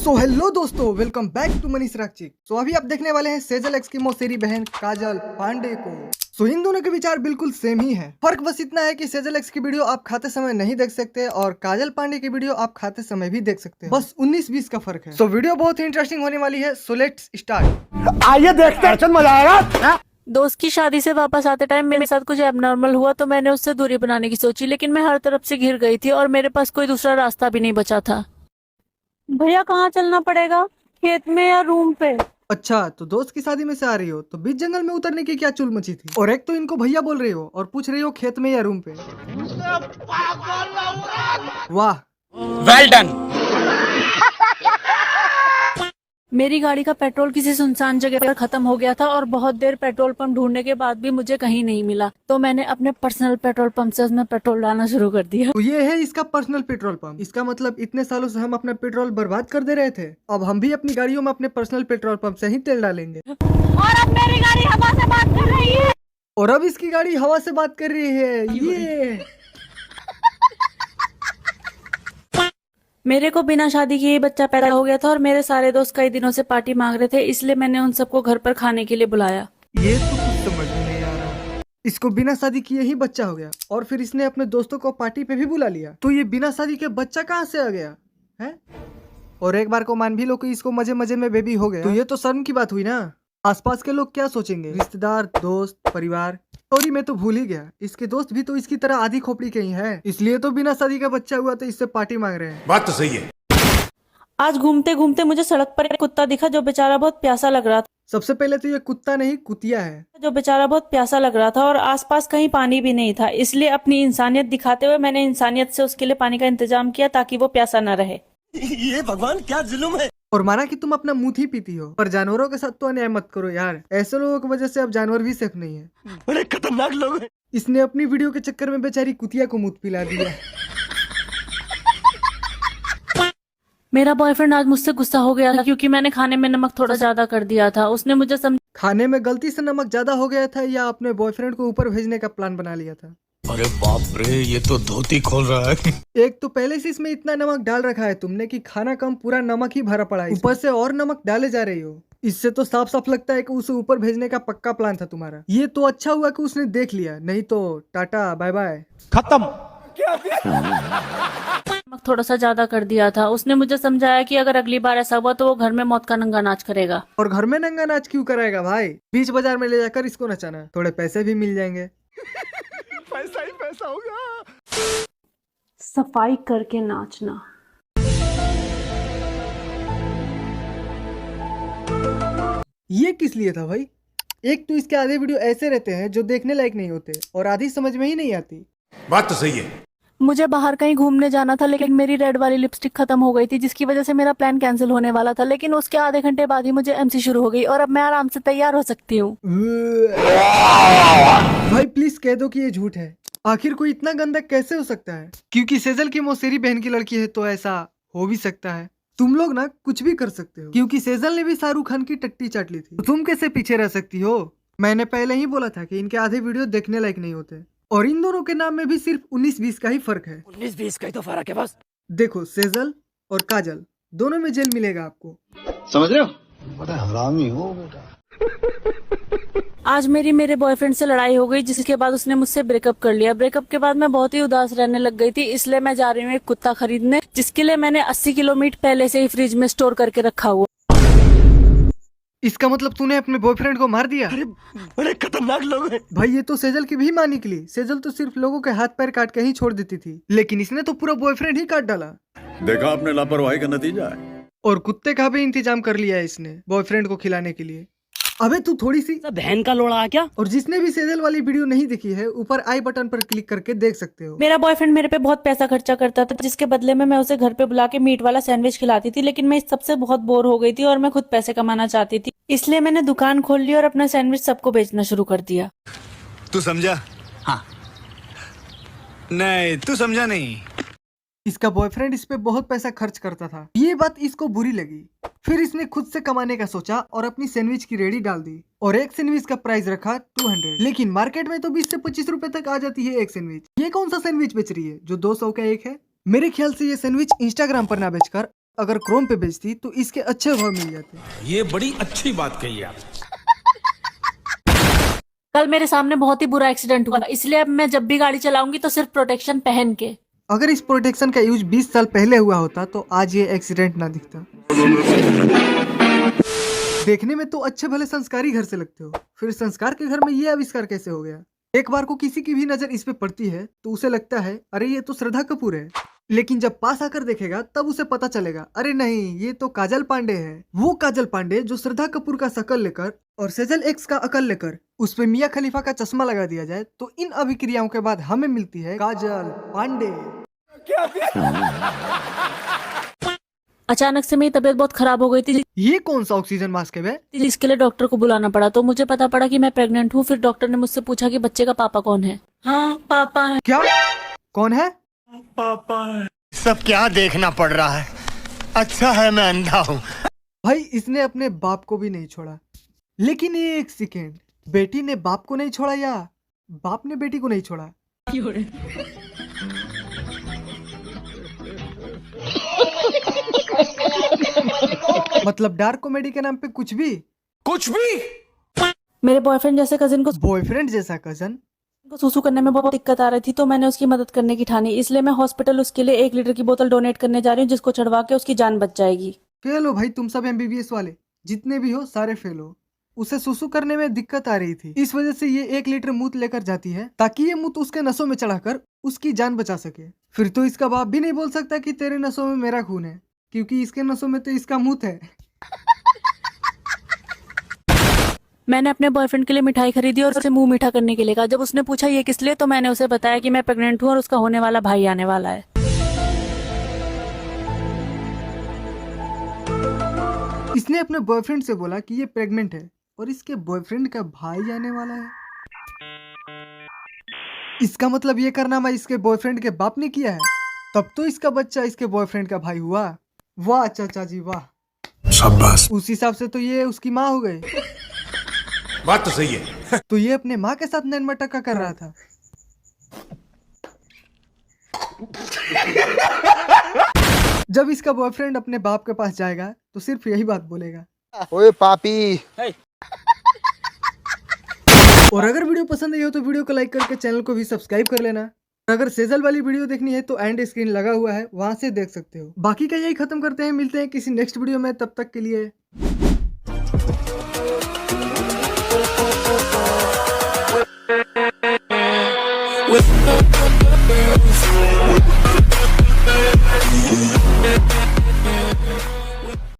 So hello दोस्तों, welcome back to Manish रागचिक। सो अभी आप देखने वाले हैं सेजल एक्स की मौसेरी बहन काजल पांडे को। सो इन दोनों के विचार बिल्कुल सेम ही है। फर्क बस इतना है कि सेजल एक्स की वीडियो आप खाते समय नहीं देख सकते और काजल पांडे की वीडियो आप खाते समय भी देख सकते हैं। बस 19-20 का फर्क है। सो वीडियो बहुत ही इंटरेस्टिंग होने वाली है। So let's start. आइए देखते हैं, मजा आएगा। दोस्त की शादी से वापस आते टाइम मेरे साथ कुछ एबनॉर्मल हुआ तो मैंने उससे दूरी बनाने की सोची, लेकिन मैं हर तरफ से घिर गई थी और मेरे पास कोई दूसरा रास्ता भी नहीं बचा था। भैया कहाँ चलना पड़ेगा, खेत में या रूम पे? अच्छा, तो दोस्त की शादी में से आ रही हो तो बीच जंगल में उतरने की क्या चुल मची थी? और एक तो इनको भैया बोल रही हो और पूछ रही हो खेत में या रूम पे। वाह, वेल डन। मेरी गाड़ी का पेट्रोल किसी सुनसान जगह पर खत्म हो गया था और बहुत देर पेट्रोल पंप ढूंढने के बाद भी मुझे कहीं नहीं मिला, तो मैंने अपने पर्सनल पेट्रोल पंप से उसमें पेट्रोल डालना शुरू कर दिया। तो ये है इसका पर्सनल पेट्रोल पंप। इसका मतलब इतने सालों से हम अपना पेट्रोल बर्बाद कर दे रहे थे, अब हम भी अपनी गाड़ियों में अपने पर्सनल पेट्रोल पंप से ही तेल डालेंगे। और अब मेरी गाड़ी हवा से बात कर रही है। और अब इसकी गाड़ी हवा से बात कर रही है। ये मेरे को बिना शादी के ही बच्चा पैदा हो गया था और मेरे सारे दोस्त कई दिनों से पार्टी मांग रहे थे, इसलिए मैंने उन सबको घर पर खाने के लिए बुलाया। ये तो कुछ समझ में नहीं आ रहा। इसको बिना शादी किए ही बच्चा हो गया और फिर इसने अपने दोस्तों को पार्टी पे भी बुला लिया। तो ये बिना शादी के बच्चा कहाँ से आ गया है? और एक बार को मान भी लो कि इसको मजे मजे में बेबी हो गया, तो ये तो शर्म की बात हुई ना। आसपास के लोग क्या सोचेंगे, रिश्तेदार, दोस्त, परिवार। सॉरी, मैं तो भूल ही गया, इसके दोस्त भी तो इसकी तरह आधी खोपड़ी के ही है, इसलिए तो बिना शादी का बच्चा हुआ तो इससे पार्टी मांग रहे हैं। बात तो सही है। आज घूमते घूमते मुझे सड़क पर एक कुत्ता दिखा जो बेचारा बहुत प्यासा लग रहा था। सबसे पहले तो ये कुत्ता नहीं कुतिया है। और आसपास कहीं पानी भी नहीं था, इसलिए अपनी इंसानियत दिखाते हुए मैंने इंसानियत से उसके लिए पानी का इंतजाम किया ताकि वो प्यासा न रहे। ये भगवान क्या जुल्म है। और माना कि तुम अपना मुंह ही पीती हो, पर जानवरों के साथ तो अन्याय मत करो यार। ऐसे लोगों की वजह से अब जानवर भी सेफ नहीं है। बड़े खतरनाक लोग हैं। इसने अपनी वीडियो के चक्कर में बेचारी कुतिया को मुंह पिला दिया। मेरा बॉयफ्रेंड आज मुझसे गुस्सा हो गया था क्योंकि मैंने खाने में नमक थोड़ा ज्यादा कर दिया था। उसने मुझे खाने में गलती से नमक ज्यादा हो गया था या अपने बॉयफ्रेंड को ऊपर भेजने का प्लान बना लिया था? अरे बाप रे, ये तो धोती खोल रहा है। एक तो पहले से इसमें इतना नमक डाल रखा है तुमने कि खाना कम, पूरा नमक ही भरा पड़ा है, ऊपर से और नमक डाले जा रही हो। इससे तो साफ साफ लगता है कि उसे ऊपर भेजने का पक्का प्लान था तुम्हारा। ये तो अच्छा हुआ कि उसने देख लिया, नहीं तो टाटा बाय बाय, खत्म। नमक थोड़ा सा ज्यादा कर दिया था। उसने मुझे समझाया कि अगर अगली बार ऐसा हुआ तो वो घर में मौत का नंगा नाच करेगा। और घर में नंगा नाच क्यों कराएगा भाई? बीच बाजार में ले जाकर इसको नचाना, थोड़े पैसे भी मिल जाएंगे। पैसा ही पैसा होगा। सफाई करके नाचना। ये किस लिए था भाई? एक तो इसके आधे वीडियो ऐसे रहते हैं जो देखने लायक नहीं होते और आधी समझ में ही नहीं आती। बात तो सही है। मुझे बाहर कहीं घूमने जाना था, लेकिन मेरी रेड वाली लिपस्टिक खत्म हो गई थी, जिसकी वजह से मेरा प्लान कैंसिल होने वाला था। लेकिन उसके आधे घंटे बाद ही मुझे एमसी शुरू हो गई और अब मैं आराम से तैयार हो सकती हूँ। भाई प्लीज कह दो कि ये झूठ है। आखिर कोई इतना गंदा कैसे हो सकता है? क्योंकि सेजल की मौसेरी बहन की लड़की है तो ऐसा हो भी सकता है। तुम लोग ना कुछ भी कर सकते हो, क्योंकि सेजल ने भी शाहरुख खान की टट्टी चाट ली थी, तो तुम कैसे पीछे रह सकती हो? मैंने पहले ही बोला था कि इनके आधे वीडियो देखने लायक नहीं होते और इन दोनों के नाम में भी सिर्फ 19-20 का ही फर्क है। 19-20 का ही तो फर्क है बस। देखो, सेजल और काजल दोनों में जेल मिलेगा आपको, समझ रहे हो? बड़ा हरामी हो बेटा। आज मेरे बॉयफ्रेंड से लड़ाई हो गई, जिसके बाद उसने मुझसे ब्रेकअप कर लिया। ब्रेकअप के बाद मैं बहुत ही उदास रहने लग गई थी, इसलिए मैं जा रही हूँ एक कुत्ता खरीदने, जिसके लिए मैंने 80 किलो मीट पहले से ही फ्रिज में स्टोर करके रखा हुआ। इसका मतलब तूने अपने बॉयफ्रेंड को मार दिया? अरे बड़े खतरनाक लोग हैं। भाई ये तो सेजल की भी मां निकली। सेजल तो सिर्फ लोगों के हाथ पैर काट के ही छोड़ देती थी, लेकिन इसने तो पूरा बॉयफ्रेंड ही काट डाला। देखा आपने लापरवाही का नतीजा है। और कुत्ते का भी इंतजाम कर लिया है इसने बॉयफ्रेंड को खिलाने के लिए। अबे तू थोड़ी सी बहन का लोड़ा क्या? और जिसने भी सेजल वाली वीडियो नहीं देखी है, ऊपर आई बटन पर क्लिक करके देख सकते हो। मेरा बॉयफ्रेंड मेरे पे बहुत पैसा खर्चा करता था, जिसके बदले में मैं उसे घर पे बुला के मीट वाला सैंडविच खिलाती थी, लेकिन मैं इस सबसे बहुत बोर हो गई थी और मैं खुद पैसे कमाना चाहती थी, इसलिए मैंने दुकान खोल ली और अपना सैंडविच सबको बेचना शुरू कर दिया। तू समझा? हाँ। नहीं, तू समझा नहीं। इसका बॉयफ्रेंड इस पे बहुत पैसा खर्च करता था, ये बात इसको बुरी लगी। फिर इसने खुद से कमाने का सोचा और अपनी सैंडविच की रेडी डाल दी और एक सैंडविच का प्राइस रखा 200। लेकिन मार्केट में तो 20 से 25 रुपए तक आ जाती है एक सैंडविच। ये कौन सा सैंडविच बेच रही है जो 200 का एक है? मेरे ख्याल से ये सैंडविच इंस्टाग्राम पर ना बेचकर अगर क्रोम पे बेचती तो इसके अच्छे भाव मिल जाते। ये बड़ी अच्छी बात कही आप। कल मेरे सामने बहुत ही बुरा एक्सीडेंट हुआ, इसलिए अब मैं जब भी गाड़ी चलाऊंगी तो सिर्फ प्रोटेक्शन पहन के। अगर इस प्रोटेक्शन का यूज 20 साल पहले हुआ होता तो आज ये एक्सीडेंट ना दिखता। देखने में तो अच्छे भले संस्कारी घर से लगते हो, फिर संस्कार के घर में ये आविष्कार कैसे हो गया? एक बार को किसी की भी नजर इस पे पड़ती है तो उसे लगता है अरे ये तो श्रद्धा कपूर है, लेकिन जब पास आकर देखेगा तब उसे पता चलेगा अरे नहीं ये तो काजल पांडे है। वो काजल पांडे जो श्रद्धा कपूर का शकल लेकर और सेजल एक्स का अकल लेकर उस पे मियां खलीफा का चश्मा लगा दिया जाए तो इन अभिक्रियाओं के बाद हमें मिलती है काजल पांडे। अचानक से मेरी तबीयत बहुत खराब हो गई थी, ये कौन सा ऑक्सीजन मास्क है बे? जिसके लिए डॉक्टर को बुलाना पड़ा। तो मुझे पता पड़ा कि मैं प्रेग्नेंट हूँ। फिर डॉक्टर ने मुझसे पूछा कि बच्चे का पापा कौन है। हाँ पापा है। क्या कौन है? सब क्या देखना पड़ रहा है? अच्छा है मैं अंधा हूँ। भाई इसने अपने बाप को भी नहीं छोड़ा। लेकिन ये एक सेकेंड, बेटी ने बाप को नहीं छोड़ा या बाप ने बेटी को नहीं छोड़ा? मतलब डार्क कॉमेडी के नाम पे कुछ भी। मेरे बॉयफ्रेंड जैसे कजिन को बॉयफ्रेंड जैसा कजन? सुसु करने में बहुत दिक्कत आ रही थी, तो मैंने उसकी मदद करने की ठानी। इसलिए मैं हॉस्पिटल उसके लिए 1 लीटर की बोतल डोनेट करने जा रही हूँ, जिसको चढ़वा के उसकी जान बच जाएगी। फेल हो भाई तुम सब MBBS वाले, जितने भी हो सारे फेल हो। उसे सुसु करने में दिक्कत आ रही थी, इस वजह से ये 1 लीटर मूत लेकर जाती है ताकि ये मूत उसके नसों में चढ़ाकर उसकी जान बचा सके। फिर तो इसका बाप भी नहीं बोल सकता कि तेरे नसों में मेरा खून है, क्योंकि इसके नसों में तो इसका मूत है। मैंने अपने बॉयफ्रेंड के लिए मिठाई खरीदी और उसे मुंह मीठा करने के लिए कहा। जब उसने पूछा ये किस लिए, तो मैंने उसे बताया कि मैं प्रेग्नेंट हूँ और उसका होने वाला भाई आने वाला है। इसने अपने बॉयफ्रेंड से बोला कि ये प्रेग्नेंट है और इसके बॉयफ्रेंड का भाई आने वाला है। इसका मतलब ये कारनामा इसके बॉयफ्रेंड के बाप ने किया है, तब तो इसका बच्चा इसके बॉयफ्रेंड का भाई हुआ। वाह चाचा जी वाह, शाबाश। उस हिसाब से तो ये उसकी माँ हो गई। बात तो सही है। तो ये अपने माँ के साथ नैन मटक्का कर रहा था। जब इसका बॉयफ्रेंड अपने बाप के पास जाएगा तो सिर्फ यही बात बोलेगा, ओए पापी। और अगर वीडियो पसंद आई हो तो वीडियो को लाइक करके चैनल को भी सब्सक्राइब कर लेना। और अगर सेजल वाली वीडियो देखनी है तो एंड स्क्रीन लगा हुआ है, वहां से देख सकते हो। बाकी का यही खत्म करते हैं, मिलते हैं किसी नेक्स्ट वीडियो में, तब तक के लिए with